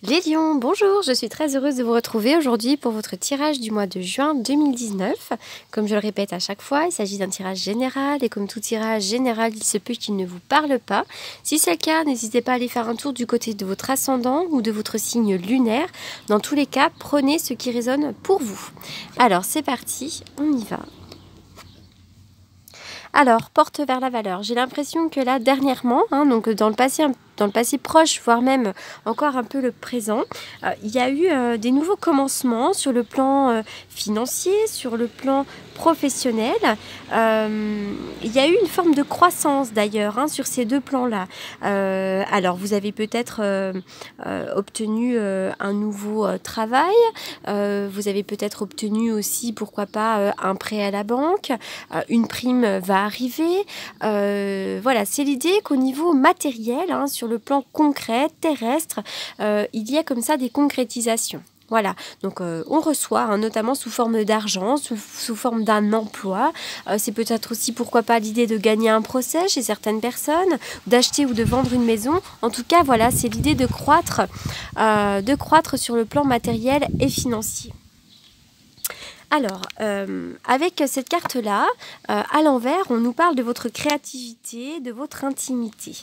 Les lions, bonjour, je suis très heureuse de vous retrouver aujourd'hui pour votre tirage du mois de juin 2019. Comme je le répète à chaque fois, il s'agit d'un tirage général et comme tout tirage général, il se peut qu'il ne vous parle pas. Si c'est le cas, n'hésitez pas à aller faire un tour du côté de votre ascendant ou de votre signe lunaire. Dans tous les cas, prenez ce qui résonne pour vous. Alors c'est parti, on y va. Alors, porte vers la valeur. J'ai l'impression que là, dernièrement, donc dans le passé proche, voire même encore un peu le présent, il y a eu des nouveaux commencements sur le plan financier, sur le plan professionnel. Il y a eu une forme de croissance d'ailleurs sur ces deux plans-là. Alors, vous avez peut-être obtenu un nouveau travail. Vous avez peut-être obtenu aussi, pourquoi pas, un prêt à la banque. Une prime va arriver. Voilà, c'est l'idée qu'au niveau matériel, sur le plan concret, terrestre, il y a comme ça des concrétisations. Voilà, donc on reçoit, notamment sous forme d'argent, sous forme d'un emploi. C'est peut-être aussi, pourquoi pas, l'idée de gagner un procès chez certaines personnes, d'acheter ou de vendre une maison. En tout cas, voilà, c'est l'idée de croître sur le plan matériel et financier. Alors, avec cette carte-là, à l'envers, on nous parle de votre créativité, de votre intimité.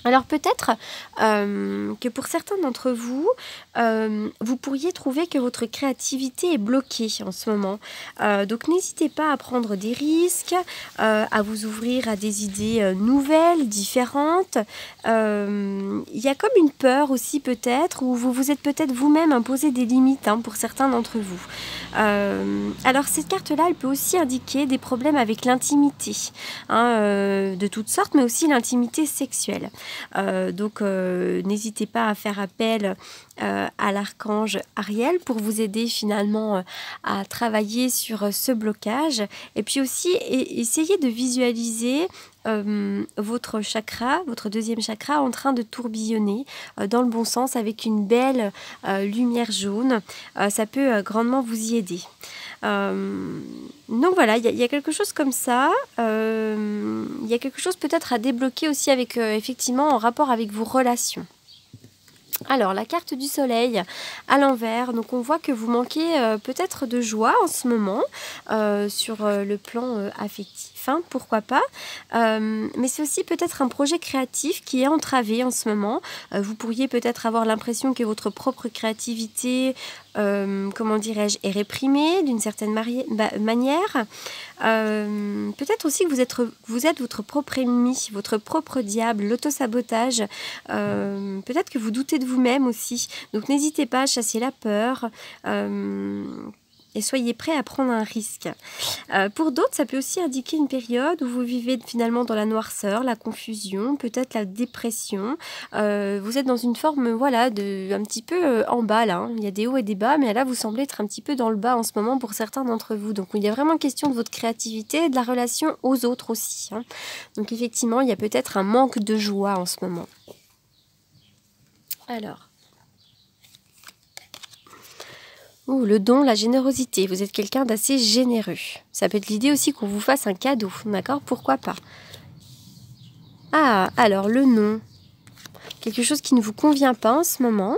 Alors peut-être que pour certains d'entre vous, vous pourriez trouver que votre créativité est bloquée en ce moment. Donc n'hésitez pas à prendre des risques, à vous ouvrir à des idées nouvelles, différentes. Il y a comme une peur aussi peut-être, où vous vous êtes peut-être vous-même imposé des limites pour certains d'entre vous. Alors cette carte-là, elle peut aussi indiquer des problèmes avec l'intimité, de toutes sortes, mais aussi l'intimité sexuelle. Donc n'hésitez pas à faire appel à l'archange Ariel pour vous aider finalement à travailler sur ce blocage et puis aussi essayez de visualiser votre chakra, votre deuxième chakra en train de tourbillonner dans le bon sens avec une belle lumière jaune. Ça peut grandement vous y aider. Donc voilà, il y a quelque chose comme ça. Il y a quelque chose peut-être à débloquer aussi avec effectivement en rapport avec vos relations. Alors, la carte du soleil à l'envers, donc on voit que vous manquez peut-être de joie en ce moment sur le plan affectif, pourquoi pas. Mais c'est aussi peut-être un projet créatif qui est entravé en ce moment. Vous pourriez peut-être avoir l'impression que votre propre créativité, comment dirais-je, est réprimée d'une certaine manière. Peut-être aussi que vous êtes votre propre ennemi, votre propre diable, l'autosabotage. Peut-être que vous doutez de vous-même aussi. Donc n'hésitez pas à chasser la peur et soyez prêts à prendre un risque. Pour d'autres, ça peut aussi indiquer une période où vous vivez finalement dans la noirceur, la confusion, peut-être la dépression. Vous êtes dans une forme, voilà, un petit peu en bas là. Il y a des hauts et des bas, mais là vous semblez être un petit peu dans le bas en ce moment pour certains d'entre vous. Donc il y a vraiment question de votre créativité et de la relation aux autres aussi. Donc effectivement, il y a peut-être un manque de joie en ce moment. Alors. Le don, la générosité. Vous êtes quelqu'un d'assez généreux. Ça peut être l'idée aussi qu'on vous fasse un cadeau, d'accord? Pourquoi pas? Ah, alors le non. Quelque chose qui ne vous convient pas en ce moment.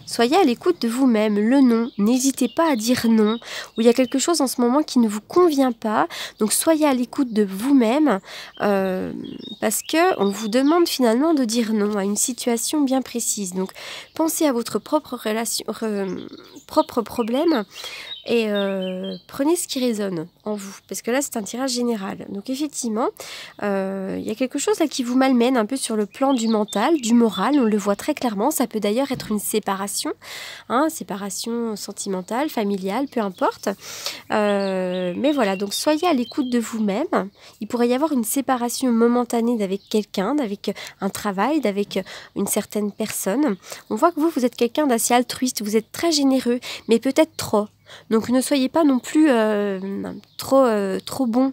Soyez à l'écoute de vous-même, le non. N'hésitez pas à dire non. Ou il y a quelque chose en ce moment qui ne vous convient pas. Donc soyez à l'écoute de vous-même parce qu'on vous demande finalement de dire non à une situation bien précise. Donc pensez à votre propre problème et prenez ce qui résonne en vous, parce que là c'est un tirage général. Donc effectivement, il y a quelque chose là qui vous malmène un peu sur le plan du mental, du moral, on le voit très clairement. Ça peut d'ailleurs être une séparation, séparation sentimentale, familiale, peu importe. Mais voilà, donc soyez à l'écoute de vous-même. Il pourrait y avoir une séparation momentanée d'avec quelqu'un, d'avec un travail, d'avec une certaine personne. On voit que vous êtes quelqu'un d'assez altruiste, vous êtes très généreux, mais peut-être trop. Donc ne soyez pas non plus trop bon.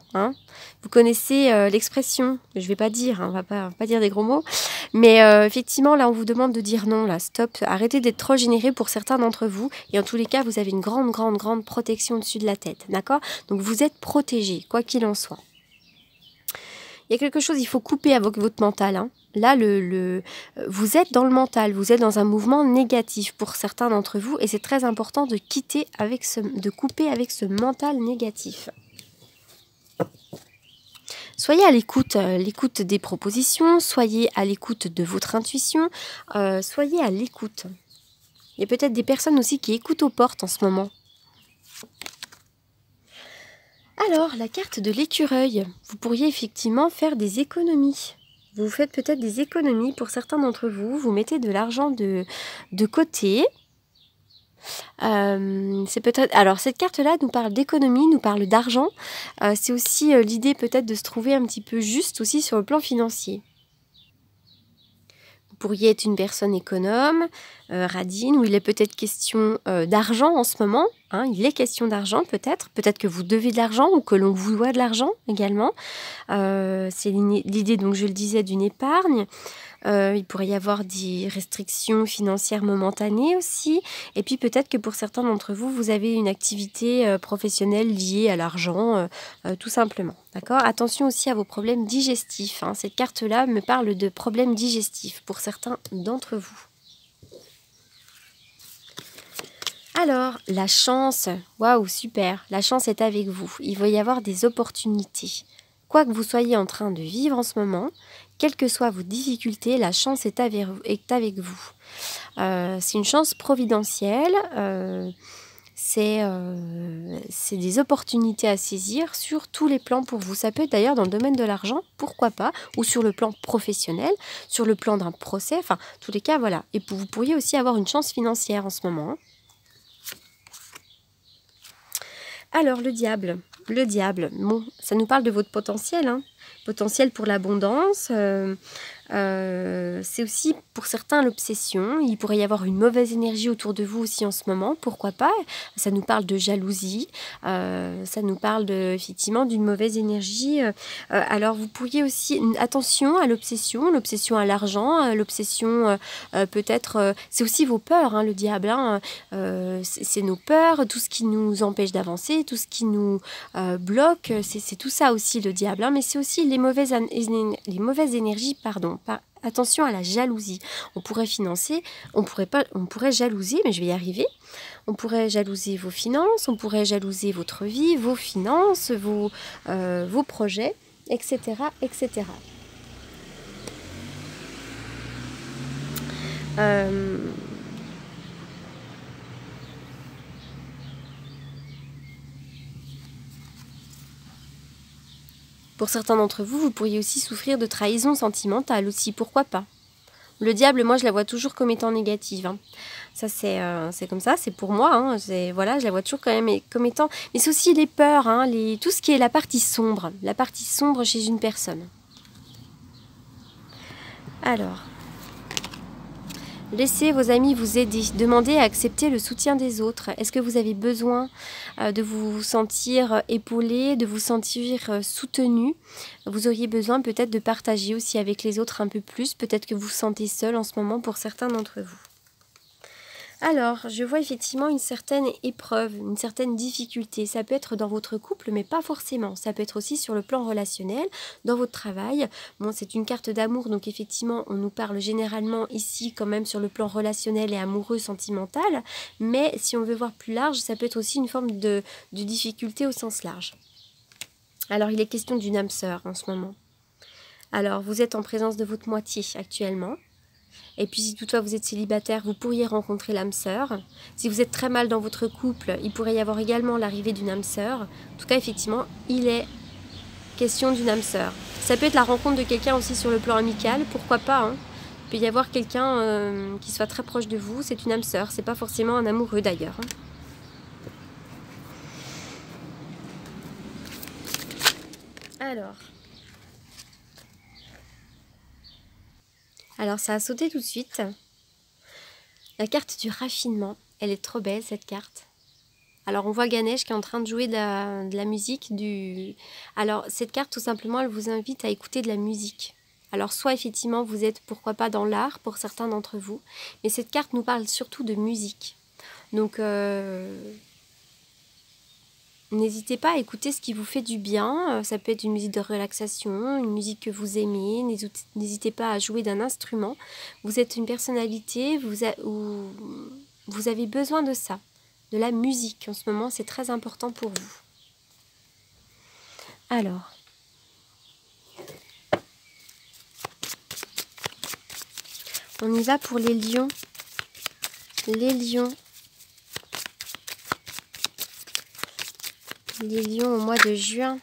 Vous connaissez l'expression, je ne vais pas dire, on va pas dire des gros mots, mais effectivement là on vous demande de dire non, là stop, arrêtez d'être trop généreux pour certains d'entre vous, et en tous les cas vous avez une grande protection au-dessus de la tête, d'accord? Donc vous êtes protégés, quoi qu'il en soit. Il y a quelque chose, il faut couper avec votre mental. Hein. Là, vous êtes dans le mental, vous êtes dans un mouvement négatif pour certains d'entre vous et c'est très important de couper avec ce mental négatif. Soyez à l'écoute des propositions, soyez à l'écoute de votre intuition, soyez à l'écoute. Il y a peut-être des personnes aussi qui écoutent aux portes en ce moment. Alors, la carte de l'écureuil, vous pourriez effectivement faire des économies. Vous faites peut-être des économies pour certains d'entre vous, vous mettez de l'argent de côté. C'est peut-être. Alors cette carte-là nous parle d'économie, nous parle d'argent. C'est aussi l'idée peut-être de se trouver un petit peu juste aussi sur le plan financier. Vous pourriez être une personne économe, radine, où il est peut-être question d'argent en ce moment. Hein, il est question d'argent peut-être que vous devez de l'argent ou que l'on vous doit de l'argent également. C'est l'idée, donc je le disais, d'une épargne. Il pourrait y avoir des restrictions financières momentanées aussi. Et puis peut-être que pour certains d'entre vous, vous avez une activité professionnelle liée à l'argent, tout simplement. D'accord ? Attention aussi à vos problèmes digestifs. Hein. Cette carte-là me parle de problèmes digestifs pour certains d'entre vous. Alors, la chance, waouh, super, la chance est avec vous. Il va y avoir des opportunités. Quoi que vous soyez en train de vivre en ce moment, quelles que soient vos difficultés, la chance est avec vous. C'est une chance providentielle, c'est des opportunités à saisir sur tous les plans pour vous. Ça peut être d'ailleurs dans le domaine de l'argent, pourquoi pas, ou sur le plan professionnel, sur le plan d'un procès, enfin, tous les cas, voilà. Et vous pourriez aussi avoir une chance financière en ce moment. Hein. Alors, le diable, bon, ça nous parle de votre potentiel, hein. Potentiel pour l'abondance, c'est aussi pour certains l'obsession. Il pourrait y avoir une mauvaise énergie autour de vous aussi en ce moment, pourquoi pas. Ça nous parle de jalousie, ça nous parle effectivement d'une mauvaise énergie. Alors vous pourriez aussi, attention à l'obsession à l'argent, l'obsession peut-être, c'est aussi vos peurs, hein, le diable. Hein, c'est nos peurs, tout ce qui nous empêche d'avancer, tout ce qui nous bloque, c'est tout ça aussi le diable. Hein, mais c'est aussi les mauvaises énergies, attention à la jalousie. On pourrait jalouser, mais je vais y arriver. On pourrait jalouser vos finances, on pourrait jalouser votre vie, vos finances, vos projets, etc., etc. Pour certains d'entre vous, vous pourriez aussi souffrir de trahison sentimentale aussi, pourquoi pas. Le diable, moi, je la vois toujours comme étant négative. Hein. Ça, c'est comme ça, c'est pour moi. Hein. Voilà, je la vois toujours quand même comme étant... Mais c'est aussi les peurs, hein, tout ce qui est la partie sombre chez une personne. Alors... Laissez vos amis vous aider. Demandez à accepter le soutien des autres. Est-ce que vous avez besoin de vous sentir épaulé, de vous sentir soutenu? Vous auriez besoin peut-être de partager aussi avec les autres un peu plus. Peut-être que vous vous sentez seul en ce moment pour certains d'entre vous. Alors, je vois effectivement une certaine épreuve, une certaine difficulté. Ça peut être dans votre couple, mais pas forcément. Ça peut être aussi sur le plan relationnel, dans votre travail. Bon, c'est une carte d'amour, donc effectivement, on nous parle généralement ici quand même sur le plan relationnel et amoureux, sentimental. Mais si on veut voir plus large, ça peut être aussi une forme de difficulté au sens large. Alors, il est question d'une âme sœur en ce moment. Alors, vous êtes en présence de votre moitié actuellement. Et puis si toutefois vous êtes célibataire, vous pourriez rencontrer l'âme sœur. Si vous êtes très mal dans votre couple, il pourrait y avoir également l'arrivée d'une âme sœur. En tout cas, effectivement, il est question d'une âme sœur. Ça peut être la rencontre de quelqu'un aussi sur le plan amical, pourquoi pas. Hein. Il peut y avoir quelqu'un qui soit très proche de vous, c'est une âme sœur. C'est pas forcément un amoureux d'ailleurs. Hein. Alors, ça a sauté tout de suite. La carte du raffinement, elle est trop belle cette carte. Alors on voit Ganesh qui est en train de jouer de la musique. Alors cette carte tout simplement elle vous invite à écouter de la musique. Alors soit effectivement vous êtes pourquoi pas dans l'art pour certains d'entre vous. Mais cette carte nous parle surtout de musique. Donc N'hésitez pas à écouter ce qui vous fait du bien. Ça peut être une musique de relaxation, une musique que vous aimez. N'hésitez pas à jouer d'un instrument. Vous êtes une personnalité où vous avez besoin de ça, de la musique. En ce moment, c'est très important pour vous. Alors, on y va pour les lions. Les lions. Les lions au mois de juin.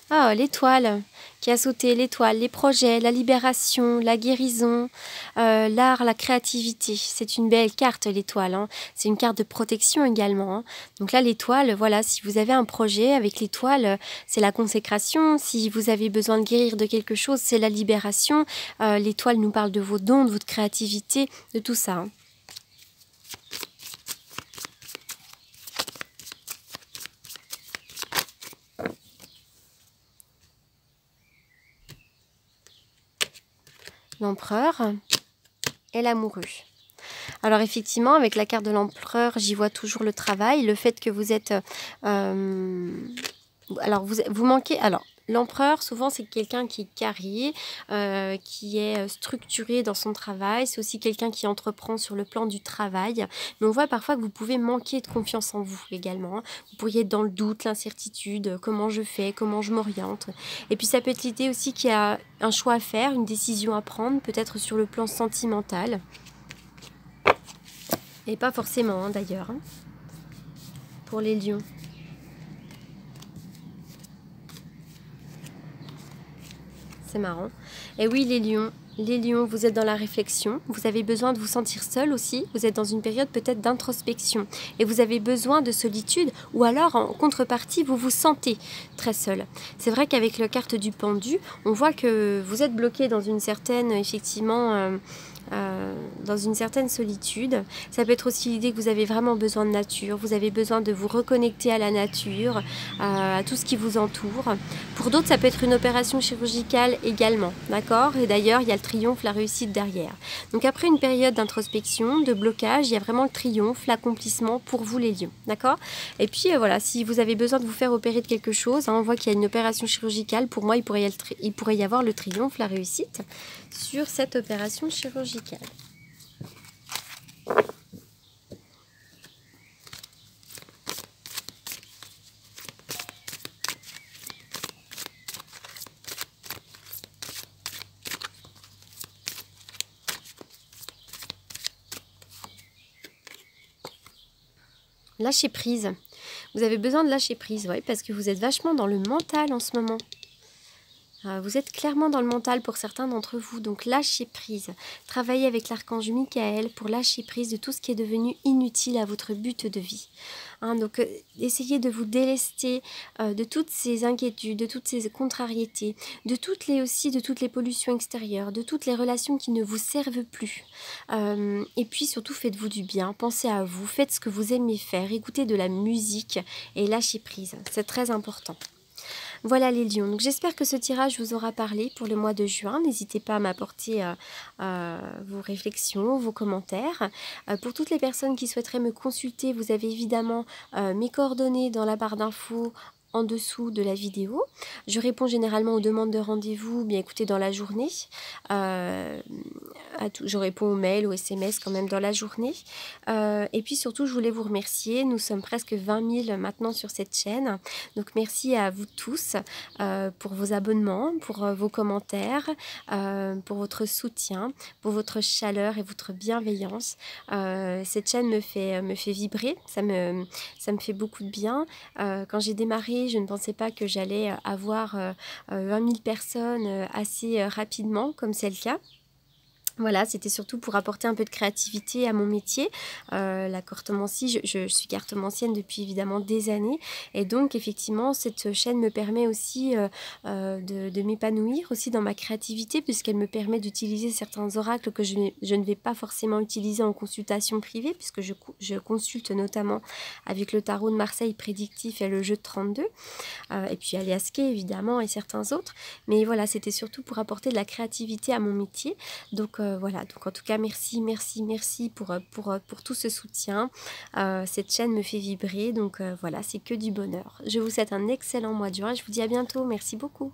Ah, l'étoile qui a sauté, l'étoile, les projets, la libération, la guérison, l'art, la créativité. C'est une belle carte, l'étoile. Hein. C'est une carte de protection également. Hein. Donc là, l'étoile, voilà, si vous avez un projet avec l'étoile, c'est la consécration. Si vous avez besoin de guérir de quelque chose, c'est la libération. L'étoile nous parle de vos dons, de votre créativité, de tout ça. Hein. L'empereur et l'amoureux. Alors effectivement, avec la carte de l'empereur, j'y vois toujours le travail, le fait que vous êtes... alors, vous manquez... Alors, l'empereur, souvent, c'est quelqu'un qui est carré, qui est structuré dans son travail. C'est aussi quelqu'un qui entreprend sur le plan du travail. Mais on voit parfois que vous pouvez manquer de confiance en vous également. Vous pourriez être dans le doute, l'incertitude, comment je fais, comment je m'oriente. Et puis, ça peut être l'idée aussi qu'il y a un choix à faire, une décision à prendre, peut-être sur le plan sentimental. Et pas forcément, hein, d'ailleurs, hein, pour les lions. C'est marrant. Et oui, les lions, vous êtes dans la réflexion. Vous avez besoin de vous sentir seul aussi. Vous êtes dans une période peut-être d'introspection. Et vous avez besoin de solitude. Ou alors, en contrepartie, vous vous sentez très seul. C'est vrai qu'avec la carte du pendu, on voit que vous êtes bloqué dans une certaine, effectivement... dans une certaine solitude. Ça peut être aussi l'idée que vous avez vraiment besoin de nature, vous avez besoin de vous reconnecter à la nature, à tout ce qui vous entoure. Pour d'autres, ça peut être une opération chirurgicale également, d'accord? Et d'ailleurs, il y a le triomphe, la réussite derrière. Donc après une période d'introspection, de blocage, il y a vraiment le triomphe, l'accomplissement pour vous les lions, d'accord? Et puis voilà, si vous avez besoin de vous faire opérer de quelque chose, hein, on voit qu'il y a une opération chirurgicale, pour moi, il pourrait y avoir le triomphe, la réussite sur cette opération chirurgicale. Lâcher prise. Vous avez besoin de lâcher prise, ouais, parce que vous êtes vachement dans le mental en ce moment. Vous êtes clairement dans le mental pour certains d'entre vous, donc lâchez prise. Travaillez avec l'archange Michael pour lâcher prise de tout ce qui est devenu inutile à votre but de vie. Hein, donc essayez de vous délester de toutes ces inquiétudes, de toutes ces contrariétés, de toutes les pollutions extérieures, de toutes les relations qui ne vous servent plus. Et puis surtout faites-vous du bien, pensez à vous, faites ce que vous aimez faire, écoutez de la musique et lâchez prise. C'est très important. Voilà les lions, donc j'espère que ce tirage vous aura parlé pour le mois de juin. N'hésitez pas à m'apporter vos réflexions, vos commentaires. Pour toutes les personnes qui souhaiteraient me consulter, vous avez évidemment mes coordonnées dans la barre d'infos en dessous de la vidéo. Je réponds généralement aux demandes de rendez-vous, bien écoutez, dans la journée. Je réponds aux mails, aux SMS quand même dans la journée. Et puis surtout, je voulais vous remercier. Nous sommes presque 20 000 maintenant sur cette chaîne. Donc merci à vous tous pour vos abonnements, pour vos commentaires, pour votre soutien, pour votre chaleur et votre bienveillance. Cette chaîne me fait vibrer, ça me fait beaucoup de bien. Quand j'ai démarré, je ne pensais pas que j'allais avoir 20 000 personnes assez rapidement, comme c'est le cas. Voilà, c'était surtout pour apporter un peu de créativité à mon métier. La cartomancie, je suis cartomancienne depuis évidemment des années. Et donc, effectivement, cette chaîne me permet aussi de m'épanouir aussi dans ma créativité, puisqu'elle me permet d'utiliser certains oracles que je ne vais pas forcément utiliser en consultation privée, puisque je consulte notamment avec le tarot de Marseille prédictif et le jeu de 32. Et puis Aliasqué, évidemment, et certains autres. Mais voilà, c'était surtout pour apporter de la créativité à mon métier. Donc, voilà, donc en tout cas merci, merci, merci pour tout ce soutien. Cette chaîne me fait vibrer, donc voilà, c'est que du bonheur. Je vous souhaite un excellent mois de juin et je vous dis à bientôt. Merci beaucoup.